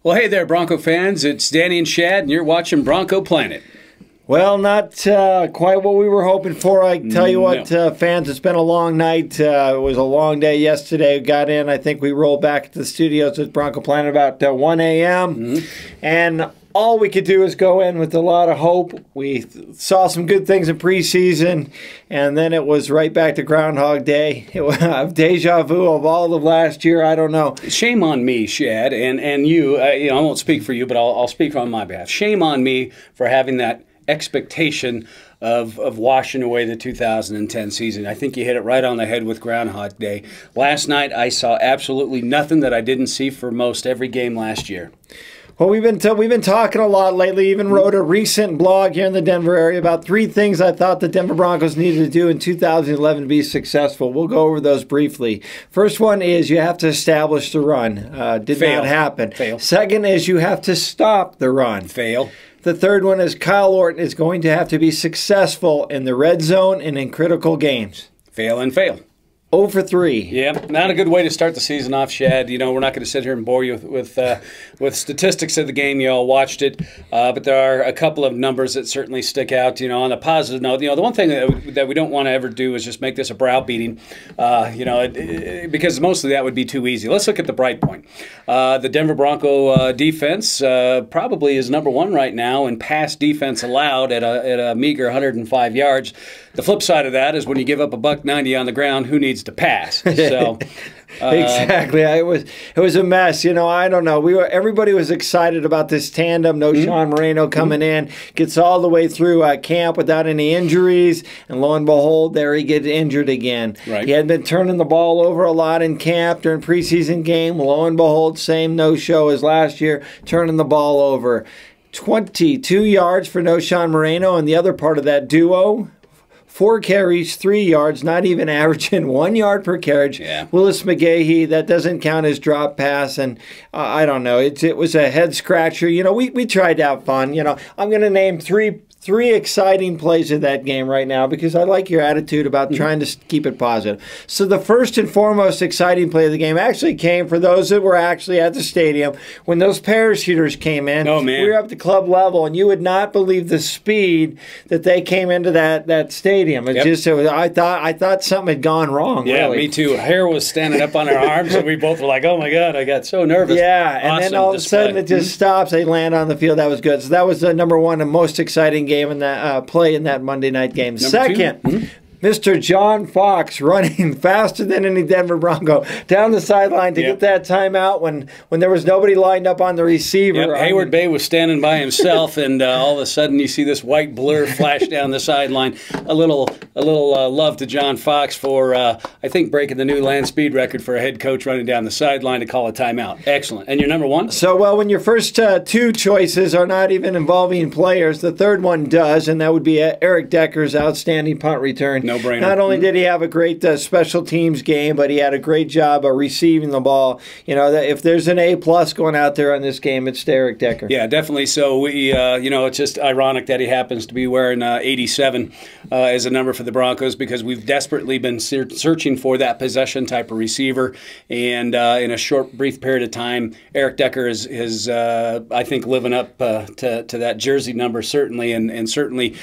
Well, hey there, Bronco fans. It's Danny and Shad, and you're watching Bronco Planet. Well, not quite what we were hoping for. I tell you what, fans, it's been a long night. It was a long day yesterday. We got in. I think we rolled back to the studios with Bronco Planet about 1 a.m. And all we could do is go in with a lot of hope. We saw some good things in preseason, and then it was right back to Groundhog Day. It was a deja vu of all of last year. I don't know. Shame on me, Shad, and you. I won't speak for you, but I'll speak on my behalf. Shame on me for having that expectation of washing away the 2010 season. I think you hit it right on the head with Groundhog Day. Last night, I saw absolutely nothing that I didn't see for most every game last year. Well, we've been talking a lot lately. Even wrote a recent blog here in the Denver area about 3 things I thought the Denver Broncos needed to do in 2011 to be successful. We'll go over those briefly. First one is you have to establish the run. Did not happen. Fail. Second is you have to stop the run. Fail. The third one is Kyle Orton is going to have to be successful in the red zone and in critical games. Fail and fail. 0 for 3. Yeah, not a good way to start the season off, Shad. You know, we're not going to sit here and bore you with statistics of the game. You all watched it, but there are a couple of numbers that certainly stick out. You know, on a positive note, the one thing that we don't want to ever do is just make this a browbeating. Because mostly that would be too easy. Let's look at the bright point. The Denver Bronco defense probably is #1 right now in pass defense allowed at a meager 105 yards. The flip side of that is when you give up $190 on the ground, who needs to pass? So exactly, it was a mess. You know, I don't know. Everybody was excited about this tandem. Sean Moreno coming in, gets all the way through camp without any injuries, and lo and behold, there he gets injured again. Right. He had been turning the ball over a lot in camp during preseason game. Lo and behold, same no-show as last year, turning the ball over. 22 yards for Sean Moreno, and the other part of that duo. 4 carries, 3 yards, not even averaging 1 yard per carriage. Yeah. Willis McGahee, that doesn't count as drop pass, and I don't know. It was a head scratcher. You know, we tried to have fun. You know, I'm going to name three exciting plays of that game right now because I like your attitude about trying to keep it positive. So the first and foremost exciting play of the game actually came for those that were actually at the stadium when those parachuters came in. Oh, man. We were up to club level, and you would not believe the speed that they came into that stadium. I thought something had gone wrong. Yeah, really. me too. Hair was standing up on our arms, and we both were like, "Oh my God!" I got so nervous. Yeah, and awesome then all of a sudden it just stops. They land on the field. That was good. So that was the #1 and most exciting game in that play in that Monday night game. Second, Mr. John Fox running faster than any Denver Bronco down the sideline to get that timeout when there was nobody lined up on the receiver. Hayward Bay was standing by himself, and all of a sudden you see this white blur flash down the sideline. A little love to John Fox for, I think, breaking the new land speed record for a head coach running down the sideline to call a timeout. Excellent. And your #1? So, well, when your first 2 choices are not even involving players, the third one does, and that would be Eric Decker's outstanding punt return. No-brainer. Not only did he have a great special teams game, but he had a great job of receiving the ball. You know, if there's an A+ going out there on this game, it's to Eric Decker. Yeah, definitely. So we, it's just ironic that he happens to be wearing 87 as a number for the Broncos because we've desperately been searching for that possession type of receiver, and in a short, brief period of time, Eric Decker is I think, living up to that jersey number certainly, and certainly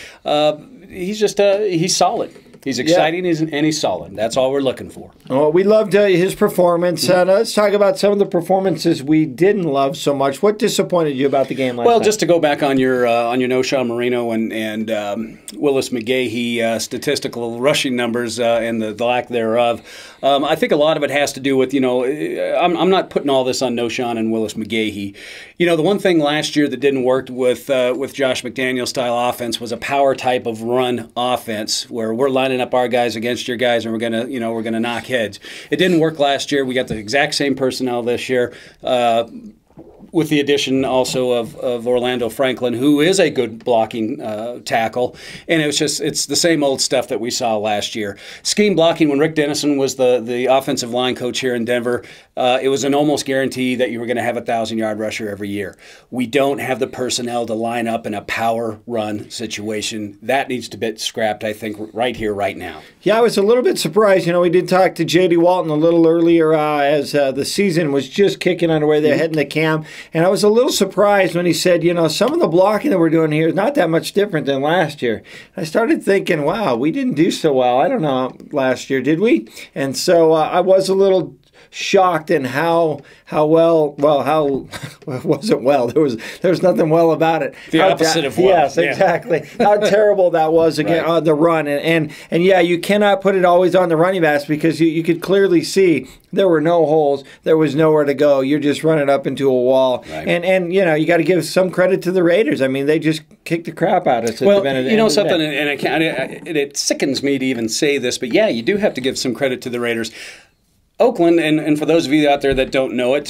he's solid. He's exciting and he's solid. That's all we're looking for. Well, we loved his performance. Let's talk about some of the performances we didn't love so much. What disappointed you about the game last night? Well, just to go back on your Sean Moreno and Willis McGahee statistical rushing numbers and the lack thereof, I think a lot of it has to do with, I'm not putting all this on Sean and Willis McGahee. The one thing last year that didn't work with Josh McDaniels style offense was a power type of run offense where we're lining up our guys against your guys and we're gonna knock heads. It didn't work last year. We got the exact same personnel this year. With the addition also of Orlando Franklin, who is a good blocking tackle. And it's the same old stuff that we saw last year. Scheme blocking, when Rick Dennison was the offensive line coach here in Denver, it was an almost guarantee that you were going to have a 1,000-yard rusher every year. We don't have the personnel to line up in a power run situation. That needs to be scrapped, I think, right here, right now. Yeah, I was a little bit surprised. We did talk to J.D. Walton a little earlier as the season was just kicking underway. They're heading to camp. And I was a little surprised when he said, some of the blocking that we're doing here is not that much different than last year. I started thinking, wow, we didn't do so well. I don't know last year, did we? And so I was a little shocked in how it wasn't well. There was nothing well about it. The opposite of well. Yes, exactly. How terrible that was again on the run. And yeah, you cannot put it always on the running backs because you could clearly see there were no holes. There was nowhere to go. You're just running up into a wall. Right. And you got to give some credit to the Raiders. I mean, they just kicked the crap out of us. Well, something, and it sickens me to even say this, but yeah, you do have to give some credit to the Raiders. Oakland, and for those of you out there that don't know it,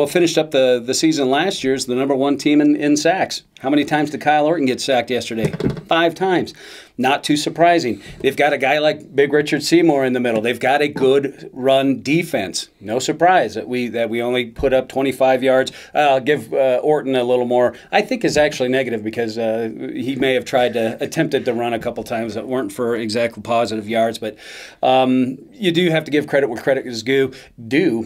finished up the season last year as the #1 team in sacks. How many times did Kyle Orton get sacked yesterday? 5 times. Not too surprising. They've got a guy like Big Richard Seymour in the middle. They've got a good run defense. No surprise that we only put up 25 yards. I'll give Orton a little more. I think is actually negative because he may have attempted to run a couple times that weren't for exactly positive yards. But you do have to give credit where credit is due.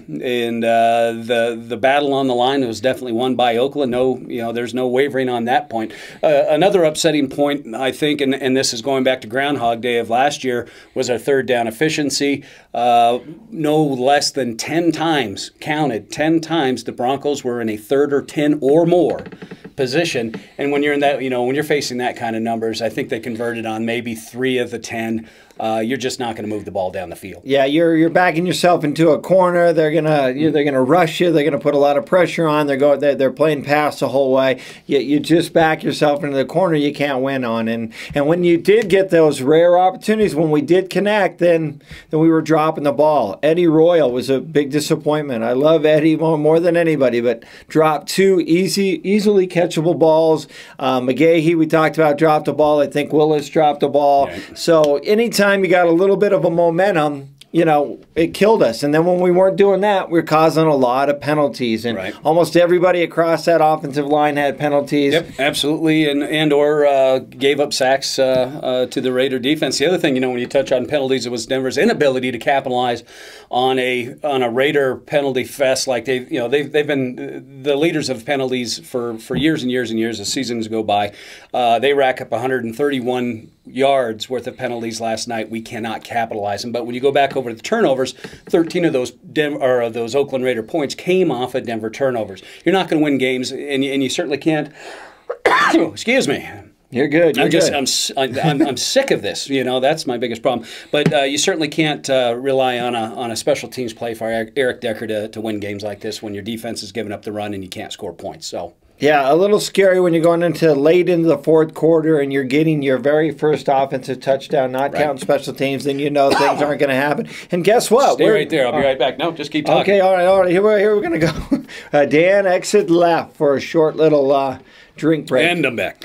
And the battle on the line was definitely won by Oakland. There's no wavering on that point. Another upsetting point, I think, and this is going back to Groundhog Day of last year, was our third down efficiency. No less than 10 times, counted 10 times, the Broncos were in a 3rd or 10 or more position. And when you're in that, when you're facing that kind of numbers, I think they converted on maybe 3 of the 10. You're just not going to move the ball down the field. Yeah, you're backing yourself into a corner. They're gonna rush you. They're gonna put a lot of pressure on. They're playing pass the whole way. You just back yourself into the corner. You can't win on. And when you did get those rare opportunities, when we did connect, then we were dropping the ball. Eddie Royal was a big disappointment. I love Eddie more than anybody, but dropped 2 easily catchable balls. McGahee, we talked about, dropped the ball. I think Willis dropped the ball. Right. So anytime you got a little bit of a momentum, it killed us. And then when we weren't doing that, we were causing a lot of penalties. And almost everybody across that offensive line had penalties. Yep, absolutely, or gave up sacks to the Raider defense. The other thing, when you touch on penalties, it was Denver's inability to capitalize on a Raider penalty fest. Like they've been the leaders of penalties for years and years and years as seasons go by. They rack up 131 yards worth of penalties last night. We cannot capitalize them. But when you go back over the turnovers, 13 of those Oakland Raider points came off of Denver turnovers. You're not going to win games, and you certainly can't. Excuse me. You're good. I'm sick of this. That's my biggest problem. But you certainly can't rely on a special teams play for Eric Decker to win games like this when your defense is giving up the run and you can't score points. So. Yeah, a little scary when you're going into late into the 4th quarter and you're getting your very first offensive touchdown, not counting special teams, then things aren't going to happen. And guess what? Stay right there. I'll be right back. No, just keep talking. Okay, all right. Here we're going to go. Dan exit left for a short little drink break. And I'm back.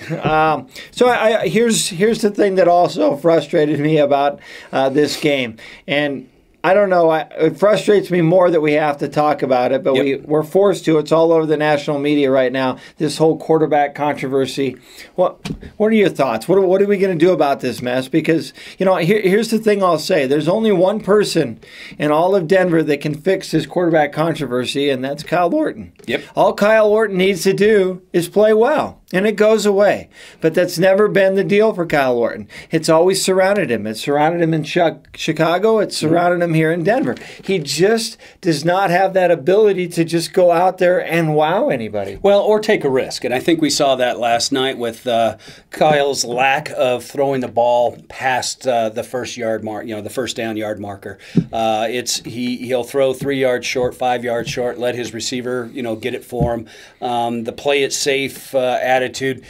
So here's the thing that also frustrated me about this game. And I don't know. It frustrates me more that we have to talk about it, but we're forced to. It's all over the national media right now, this whole quarterback controversy. What are your thoughts? What are we going to do about this mess? Because, here's the thing I'll say. There's only one person in all of Denver that can fix this quarterback controversy, and that's Kyle Orton. Yep. All Kyle Orton needs to do is play well, and it goes away. But that's never been the deal for Kyle Orton. It's always surrounded him. It surrounded him in Chicago. It's surrounded him here in Denver. He just does not have that ability to just go out there and wow anybody. Well, or take a risk. And I think we saw that last night with Kyle's lack of throwing the ball past the first yard mark, the first down yard marker. He'll throw 3 yards short, 5 yards short, let his receiver, get it for him. The play it safe attitude.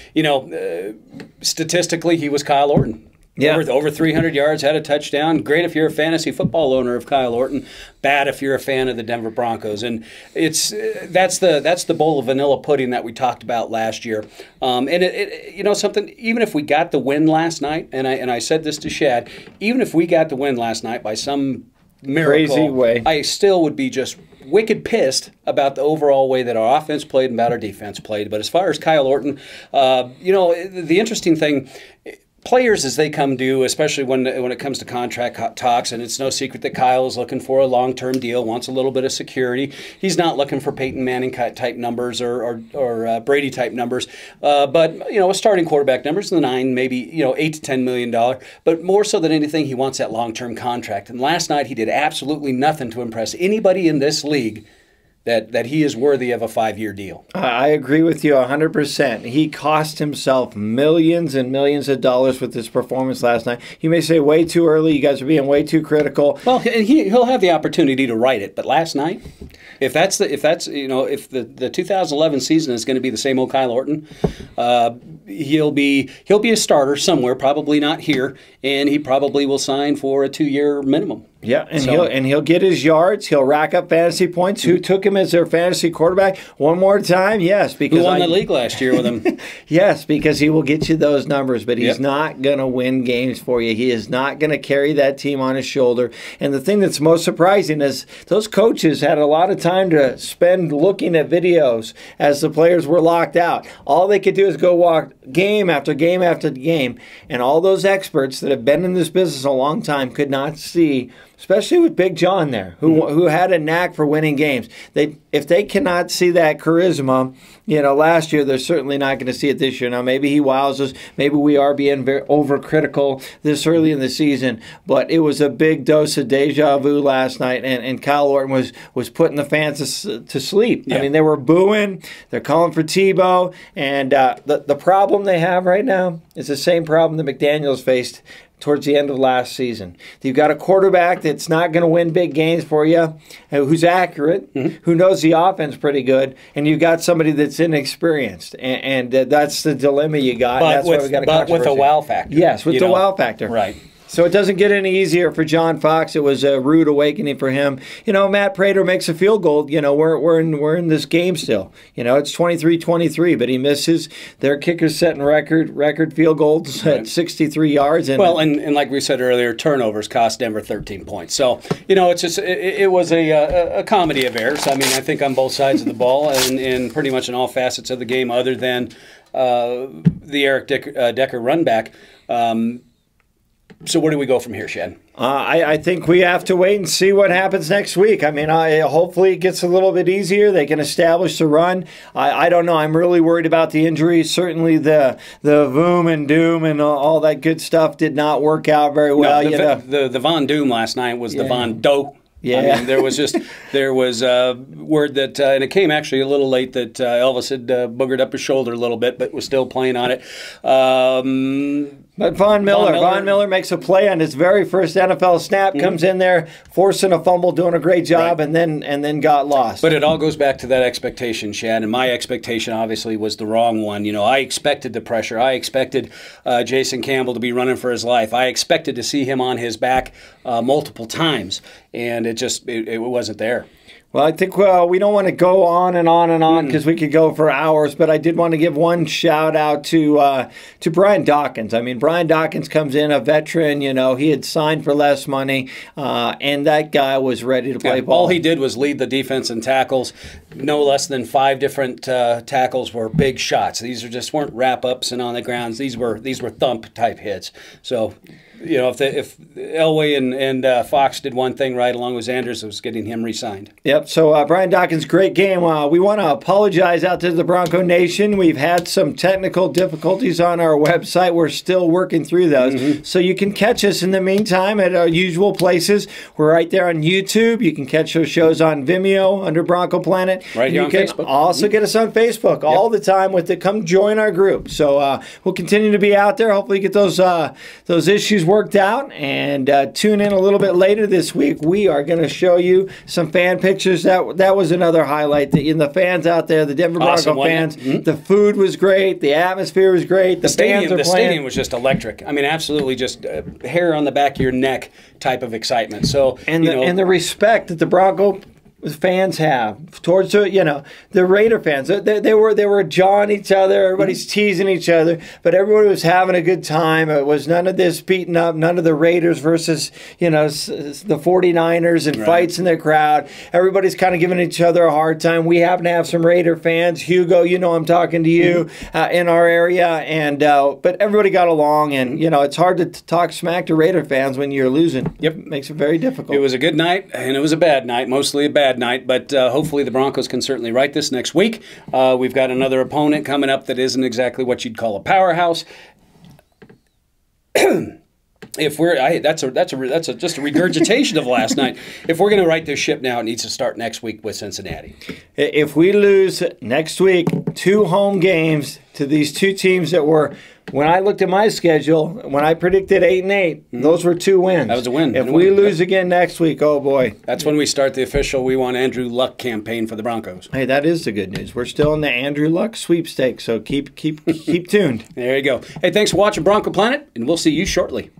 Statistically, he was Kyle Orton. Yeah. Over 300 yards, had a touchdown. Great if you're a fantasy football owner of Kyle Orton. Bad if you're a fan of the Denver Broncos. And that's the bowl of vanilla pudding that we talked about last year. And something. Even if we got the win last night, and I said this to Shad, even if we got the win last night by some miracle, crazy way, I still would be just wicked pissed about the overall way that our offense played and about our defense played. But as far as Kyle Orton, the interesting thing. players as they come due, especially when it comes to contract talks, and it's no secret that Kyle is looking for a long-term deal, wants a little bit of security. He's not looking for Peyton Manning type numbers or Brady type numbers, but a starting quarterback numbers in the 9, maybe $8 to $10 million. But more so than anything, he wants that long-term contract. And last night he did absolutely nothing to impress anybody in this league that he is worthy of a 5-year deal. I agree with you 100%. He cost himself millions and millions of dollars with his performance last night. You may say way too early. You guys are being way too critical. Well, he'll have the opportunity to right it. But last night, if the 2011 season is going to be the same old Kyle Orton, he'll be a starter somewhere, probably not here, and he probably will sign for a 2-year minimum. Yeah, and he'll get his yards. He'll rack up fantasy points. Who took him as their fantasy quarterback one more time? Yes, because who won the league last year with him? Yes, because he will get you those numbers, but he's not going to win games for you. He is not going to carry that team on his shoulder. And the thing that's most surprising is those coaches had a lot of time to spend looking at videos as the players were locked out. All they could do is go walk game after game after game, and all those experts that have been in this business a long time could not see, especially with Big John there, who had a knack for winning games. If they cannot see that charisma, last year, they're certainly not going to see it this year. Now, maybe he wows us. Maybe we are being very overcritical this early in the season, but it was a big dose of deja vu last night, and Kyle Orton was putting the fans to sleep. Yeah. I mean, they were booing. They're calling for Tebow, and the problem they have right now is the same problem that McDaniels faced towards the end of last season. You've got a quarterback that's not going to win big games for you, who's accurate, who knows the offense pretty good, and you've got somebody that's inexperienced, and that's the dilemma you got. That's why we got a controversy. But with a wow factor. Yes, with the wow factor. Right. So it doesn't get any easier for John Fox. It was a rude awakening for him. Matt Prater makes a field goal. We're in this game still. It's 23-23, but he misses. Their kicker's setting record field goals at 63 yards. And like we said earlier, turnovers cost Denver 13 points. So it's just it was a comedy of errors. I mean, I think on both sides of the ball and pretty much in all facets of the game, other than the Eric Decker run back. So where do we go from here, Shad? I think we have to wait and see what happens next week. I mean, hopefully it gets a little bit easier. They can establish the run. I don't know. I'm really worried about the injuries. Certainly the Voom and Doom and all that good stuff did not work out very well. No, the Von Doom last night was the Von Doe. Yeah. I mean, there was word that, and it came actually a little late, that Elvis had boogered up his shoulder a little bit, but was still playing on it. But Von Miller makes a play on his very first NFL snap, comes in there, forcing a fumble, doing a great job, and then got lost. But it all goes back to that expectation, Shad, and my expectation obviously was the wrong one. I expected the pressure. I expected Jason Campbell to be running for his life. I expected to see him on his back multiple times, and it wasn't there. Well, I think we don't want to go on and on and on because we could go for hours, but I did want to give one shout out to Brian Dawkins. I mean, Brian Dawkins comes in, a veteran. He had signed for less money, and that guy was ready to play ball. All he did was lead the defense in tackles. No less than 5 different tackles were big shots. These weren't wrap ups and on the grounds. These were thump type hits. So. If Elway and Fox did one thing right along with Andrews, it was getting him re-signed. Yep, so Brian Dawkins, great game. We want to apologize out to the Bronco Nation. We've had some technical difficulties on our website. We're still working through those. So you can catch us in the meantime at our usual places. We're right there on YouTube. You can catch those shows on Vimeo under Bronco Planet. Right here on Facebook. You can also get us on Facebook all the time with it. Come join our group. So we'll continue to be out there. Hopefully get those issues worked out, and tune in a little bit later this week. We are going to show you some fan pictures. That was another highlight. The fans out there, the Denver Bronco fans, the food was great, the atmosphere was great, the stadium was just electric. I mean, absolutely just hair on the back of your neck type of excitement. So and the respect that the Bronco fans have towards the Raider fans. They were jawing each other. Everybody's teasing each other, but everybody was having a good time. It was none of this beating up, none of the Raiders versus the 49ers and fights in the crowd. Everybody's kind of giving each other a hard time. We happen to have some Raider fans. Hugo, I'm talking to you in our area, and but everybody got along, and it's hard to talk smack to Raider fans when you're losing. Yep, it makes it very difficult. It was a good night, and it was a bad night, mostly a bad night, but hopefully the Broncos can certainly right this next week. We've got another opponent coming up that isn't exactly what you'd call a powerhouse. If we're that's just a regurgitation of last night. If we're going to right this ship now, it needs to start next week with Cincinnati. If we lose next week 2 home games to these 2 teams that were, when I looked at my schedule, when I predicted 8-8, those were 2 wins. That was a win. If we lose again next week, oh boy. That's when we start the official "We Want Andrew Luck" campaign for the Broncos. Hey, that is the good news. We're still in the Andrew Luck sweepstakes, so keep tuned. There you go. Hey, thanks for watching Bronco Planet, and we'll see you shortly.